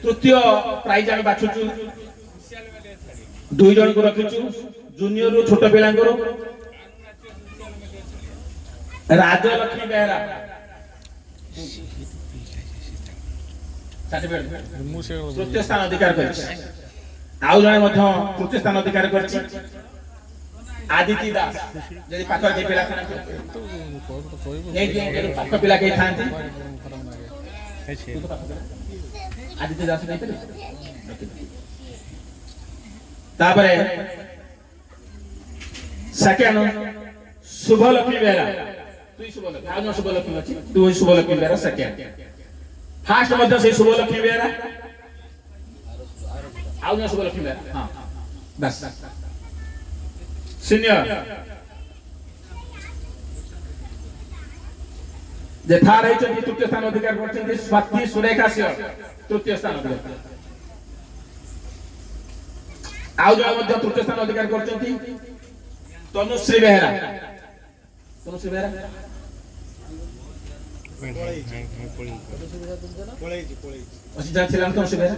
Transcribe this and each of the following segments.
तृतीय प्राइज आम बाछुचु 2 जन को रखिचु जूनियर रु छोट पिलांकर राजलक्ष्मी बेहरा तृतीय स्थान अधिकार कर आउ जने मध्य तृतीय स्थान अधिकार कर आदित्य दास जदि पाखर के पिला पाख पिला के थांती आदित्य दास नहीं तापरे सेकंड शुभलक्ष्मी बेहरा तू शुभलक्ष्मी आज शुभलक्ष्मी अछि तू शुभलक्ष्मी बेहरा सेकंड फास्ट मध्य से शुभलक्ष्मी बेहरा आज शुभलक्ष्मी बेहरा हां बस सीनियर जे था रही छ तृतीय स्थान अधिकार करछन स्वाति सुरेखा सिंह तृतीय स्थान अधिकार आउ जो मध्य तृतीय स्थान अधिकार करछन तनुश्री बेहरा अच्छी जान छिलान तनुश्री बेहरा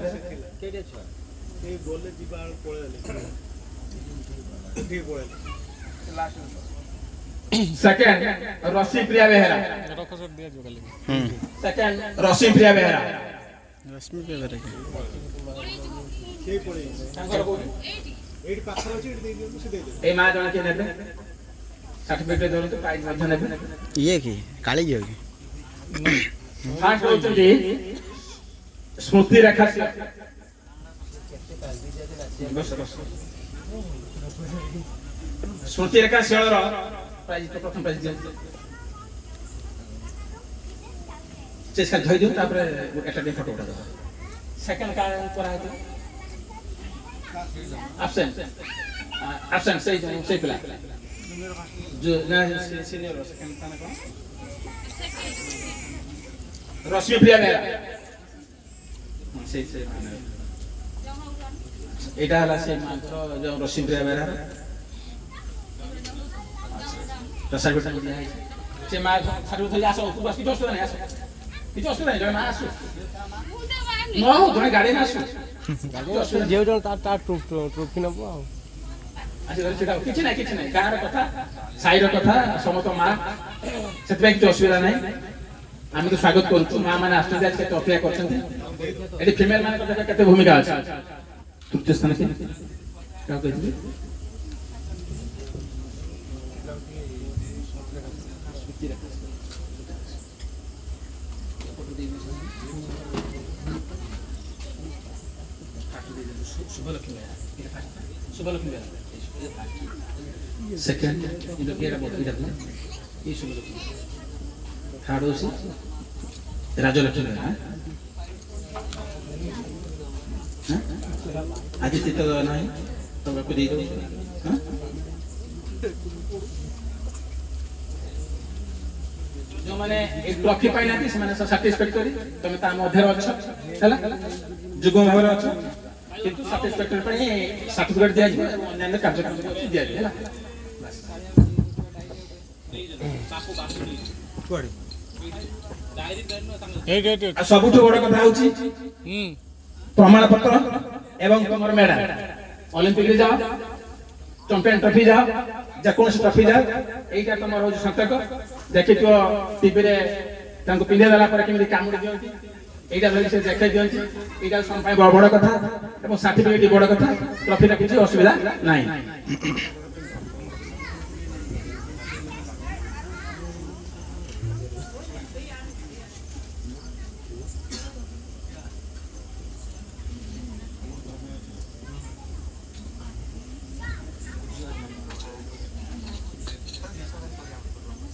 केडे छ ए बोले जीवाल पळेले ठीक पळेले लास्ट सेकंड रश्मि प्रिया बेहरा सेकंड रश्मि प्रिया बेहरा के पळे तांकर को एडी पाखर अछि एडी दे दियो से दे दे ए मा जण के नेबे सर्टिफिकेट देलो तो प्राइज मध्य नेबे ये की काली जो की फास्ट होचंती स्मृति रेखा से बस बस स्मृति रेखा शेळर प्राइज तो प्रथम प्राइज दियो चेष्टा धइ दियो तापर एटा दे फोटो उठा सेकंड का करा है absent say pila जो ना सीनियर सेकंड का ना रश्मि प्रिया बेहरा से एटा हला से मात्र जो रश्मि प्रिया बेहरा प्रसार बेटा दिया है से मा छाडू थई आसो तू बस की दोस्त नहीं आसो की दोस्त नहीं जो ना आसो न हो धोनी गाड़ी ना आसो जे जो ता ट्रॉफी नबो आ अच्छा सेटा किछि नाही गार कथा साईर कथा समत मा सेतबे कि असुविधा नाही आमी तो स्वागत करछु मा माने आस्ते आज के अपेक्षा करछन एडी फीमेल माने कथा केते भूमिका अछि तृतीय स्थान के का कहथि शुभलक्ष्मी सेकंड इधर केरा बोल इधर ये शुभलक्ष्मी थर्ड होसी राजलक्ष्मी हां आदित्य तो नहीं तो को दे दो हां जो माने एक ट्रॉफी पाइना थी से माने सैटिस्फैक्टरी तमे ता मध्य अछ हला जुगो भावर अछ किंतु सैटिस्फैक्टरी पर सर्टिफिकेट दिया जाय अन्य कार्यक्रम दिया जाय हला सबुठ बड़ कथा होची प्रमाण पत्र एवं तुमर मेडल ओलंपिक रे जाओ चैंपियन ट्रॉफी जाओ जकोन ट्रॉफी जाओ एटा तुमर हो संतक देखितो टीवी रे तांको पिंदे देला पर केमि काम दियंती एटा भली से देखाइ दियंती एटा सम बड़ कथा एवं सर्टिफिकेट बड़ कथा ट्रॉफी रे किछि असुविधा नाही।